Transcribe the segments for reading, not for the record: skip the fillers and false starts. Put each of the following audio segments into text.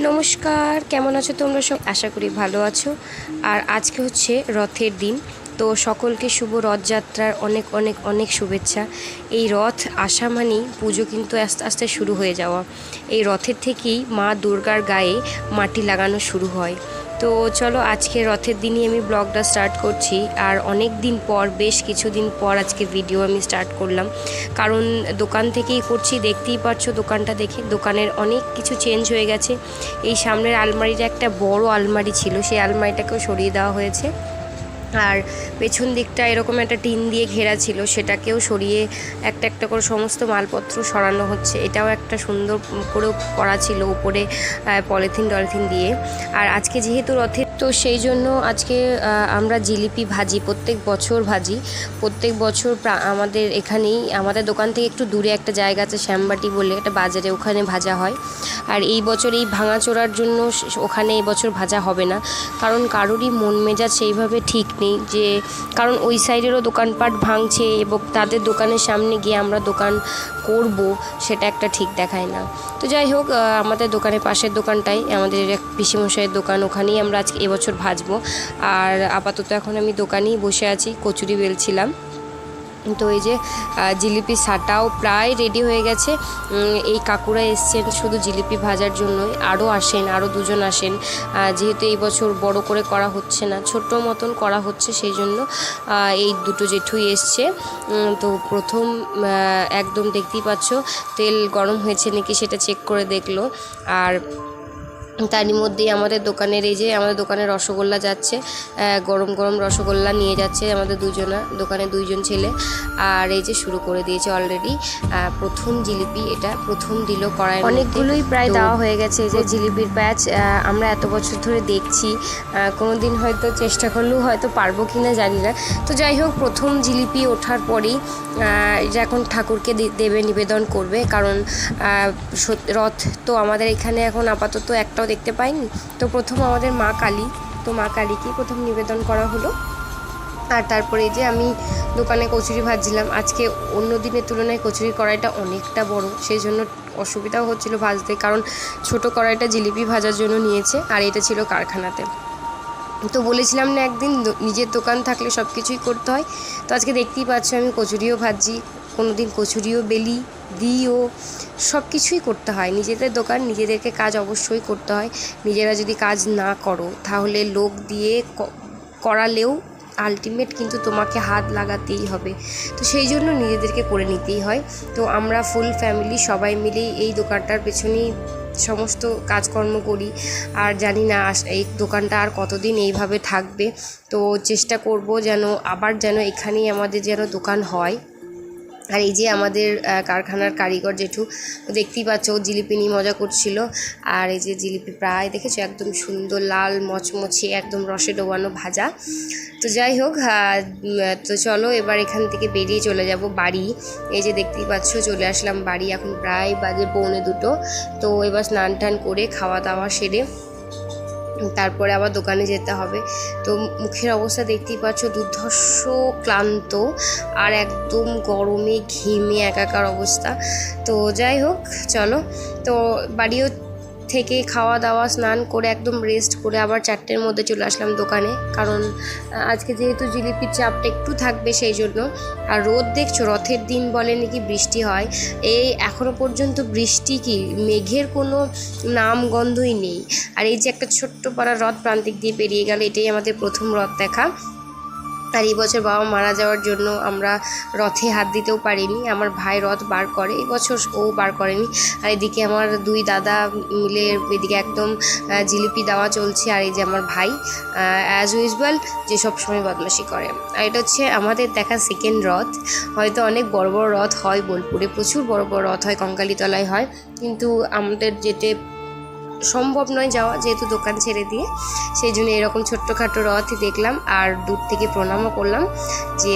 নমস্কার, কেমন আছো তোমরা সব? আশা করি ভালো আছো। আর আজকে হচ্ছে রথের দিন, তো সকলকে শুভ রথযাত্রার অনেক অনেক অনেক শুভেচ্ছা। এই রথ আসা মানেই পুজো কিন্তু আস্তে আস্তে শুরু হয়ে যাওয়া। এই রথের থেকেই মা দুর্গার গায়ে মাটি লাগানো শুরু হয়। তো চলো, আজকে রথের দিনই আমি ব্লগটা স্টার্ট করছি। আর অনেক দিন পর, বেশ কিছুদিন পর আজকে ভিডিও আমি স্টার্ট করলাম, কারণ দোকান থেকেই করছি। দেখতেই পাচ্ছ দোকানটা দেখে, দোকানের অনেক কিছু চেঞ্জ হয়ে গেছে। এই সামনের আলমারিটা একটা বড় আলমারি ছিল, সেই আলমারিটাকেও সরিয়ে দেওয়া হয়েছে। আর পেছন দিকটা এরকম একটা টিন দিয়ে ঘেরা ছিল, সেটাকেও সরিয়ে একটা একটা করে সমস্ত মালপত্র সরানো হচ্ছে। এটাও একটা সুন্দর করে করা ছিল উপরে পলিথিন টলিথিন দিয়ে। আর আজকে যেহেতু রথের, তো সেই জন্য আজকে আমরা জিলিপি ভাজি, প্রত্যেক বছর ভাজি। প্রত্যেক বছর আমাদের এখানেই, আমাদের দোকান থেকে একটু দূরে একটা জায়গা আছে শ্যামবাটি বলে একটা বাজারে, ওখানে ভাজা হয়। আর এই বছর এই ভাঙাচোরার জন্য ওখানে এই বছর ভাজা হবে না, কারণ কারোরই মন মেজাজ সেইভাবে ঠিক নেই। যে কারণ ওই সাইডেরও দোকানপাট ভাঙছে এবং তাদের দোকানের সামনে গিয়ে আমরা দোকান করব, সেটা একটা ঠিক দেখায় না। তো যাই হোক, আমাদের দোকানের পাশের দোকানটাই আমাদের এক পিসিমশাইয়ের দোকান, ওখানেই আমরা আজকে এবছর ভাজবো। আর আপাতত এখন আমি দোকানেই বসে আছি, কচুরি বেলছিলাম। তো এই যে জিলিপি সাটাও প্রায় রেডি হয়ে গেছে। এই কাকুরা এসছেন শুধু জিলিপি ভাজার জন্যই, আরও আসেন, আরও দুজন আসেন। যেহেতু এই বছর বড় করে করা হচ্ছে না, ছোট্ট মতন করা হচ্ছে, সেই জন্য এই দুটো জেঠুই এসছে। তো প্রথম একদম দেখতেই পাচ্ছ তেল গরম হয়েছে নাকি সেটা চেক করে দেখলো। আর তারই মধ্যেই আমাদের দোকানের, এই যে আমাদের দোকানে রসগোল্লা যাচ্ছে, গরম গরম রসগোল্লা নিয়ে যাচ্ছে আমাদের দোকানে দুইজন ছেলে। আর এই যে শুরু করে দিয়েছে অলরেডি। প্রথম জিলিপি এটা প্রথম দিল কড়াই, অনেকগুলোই প্রায় দেওয়া হয়ে গেছে। এই যে জিলিপির ব্যাচ আমরা এত বছর ধরে দেখছি, কোনো দিন হয়তো চেষ্টা করলেও হয়তো পারবো কি না জানি না। তো যাই হোক, প্রথম জিলিপি ওঠার পরেই এখন ঠাকুরকে দেবে, নিবেদন করবে। কারণ রথ তো আমাদের এখানে এখন আপাতত একটাও দেখতে পাইনি। তো প্রথম আমাদের মা কালী, তো মা কালীকেই প্রথম নিবেদন করা হলো। আর তারপরে যে আমি দোকানে কচুরি ভাজছিলাম। আজকে অন্য দিনের তুলনায় কচুরির কড়াইটা অনেকটা বড়, সেই জন্য অসুবিধাও হচ্ছিলো ভাজতে, কারণ ছোট কড়াইটা জিলিপি ভাজার জন্য নিয়েছে, আর এটা ছিল কারখানাতে। তো বলেছিলাম না একদিন, নিজের দোকান থাকলে সব কিছুই করতে হয়। তো আজকে দেখতেই পাচ্ছ আমি কচুরিও ভাজি, কোনো দিন কচুরিও বেলি, দিও, সব কিছুই করতে হয়। নিজেদের দোকান, নিজেদেরকে কাজ অবশ্যই করতে হয়। নিজেরা যদি কাজ না করো তাহলে লোক দিয়ে করালেও আলটিমেট কিন্তু তোমাকে হাত লাগাতেই হবে। তো সেই জন্য নিজেদেরকে করে নিতেই হয়। তো আমরা ফুল ফ্যামিলি সবাই মিলেই এই দোকানটার পেছনেই সমস্ত কাজকর্ম করি। আর জানি না এই দোকানটা আর কতদিন এইভাবে থাকবে। তো চেষ্টা করব যেন এখানেই আমাদের যেন দোকান হয়। আর এই যে আমাদের কারখানার কারিগর জেঠু, দেখতেই পাচ্ছ, জিলিপি নিয়ে মজা করছিল। আর এই যে জিলিপি প্রায় দেখেছো একদম সুন্দর লাল মচমচে, একদম রসে ডোবানো ভাজা। তো যাই হোক, তো চলো এবার এখান থেকে বেরিয়ে চলে যাব বাড়ি। এই যে দেখতেই পাচ্ছ চলে আসলাম বাড়ি, এখন প্রায় বাজে 1:45। তো এবার স্নান টান করে খাওয়া দাওয়া সেরে তারপরে আবার দোকানে যেতে হবে। তো মুখের অবস্থা দেখতেই পাচ্ছ, দুর্ধর্ষ ক্লান্ত, আর একদম গরমে ঘেমে একাকার অবস্থা। তো যাই হোক চলো, তো বাড়িও থেকে খাওয়া দাওয়া স্নান করে একদম রেস্ট করে আবার 4টের মধ্যে চলে আসলাম দোকানে, কারণ আজকে যেহেতু জিলিপির চাপটা একটু থাকবে সেই জন্য। আর রোদ দেখছো, রথের দিন বলে নাকি বৃষ্টি হয়, এই এখনও পর্যন্ত বৃষ্টি কি মেঘের কোনো নাম গন্ধই নেই। আর এই যে একটা ছোট্ট পাড়া রথ প্রান্তিক দিয়ে পেরিয়ে গেল, এটাই আমাদের প্রথম রথ দেখা। আর এই বছর বাবা মারা যাওয়ার জন্য আমরা রথে হাত দিতেও পারিনি। আমার ভাই রথ বার করে, এই বছর ও বার করেনি। আর এদিকে আমার 2 দাদা মিলে এদিকে একদম জিলিপি দেওয়া চলছে। আর এই যে আমার ভাই অ্যাজ ইউজুয়াল যে সব সময় বদমাশি করে। আর এটা হচ্ছে আমাদের দেখা সেকেন্ড রথ। হয়তো অনেক বড় বড় রথ হয় বোলপুরে, প্রচুর বড় বড় রথ হয়, কঙ্কালীতলায় হয়, কিন্তু আমাদের যেতে সম্ভব নয় যাওয়া, যেহেতু দোকান ছেড়ে দিয়ে। সেই জন্য এরকম ছোট্টখাটো রথই দেখলাম, আর দূর থেকে প্রণামও করলাম যে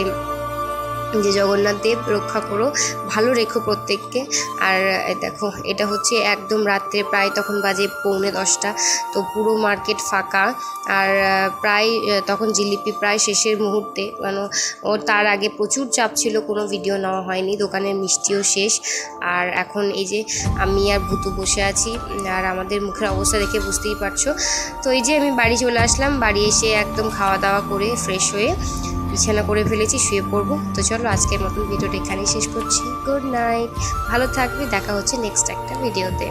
যে জগন্নাথ দেব রক্ষা করো, ভালো রেখো প্রত্যেককে। আর দেখো এটা হচ্ছে একদম রাত্রে, প্রায় তখন বাজে 9:45, তো পুরো মার্কেট ফাঁকা। আর প্রায় তখন জিলিপি প্রায় শেষের মুহূর্তে, মানে ওর তার আগে প্রচুর চাপ ছিল, কোনো ভিডিও নেওয়া হয়নি, দোকানের মিষ্টিও শেষ। আর এখন এই যে আমি আর ভুতু বসে আছি, আর আমাদের মুখের অবস্থা দেখে বুঝতেই পারছো। তো এই যে আমি বাড়ি চলে আসলাম, বাড়ি এসে একদম খাওয়া দাওয়া করে ফ্রেশ হয়ে বিছানা করে ফেলেছি, শুয়ে পড়বো। তো চলো আজকের মতন ভিডিওটা এখানেই শেষ করছি। গুড নাইট, ভালো থাকবে, দেখা হচ্ছে নেক্সট একটা ভিডিওতে।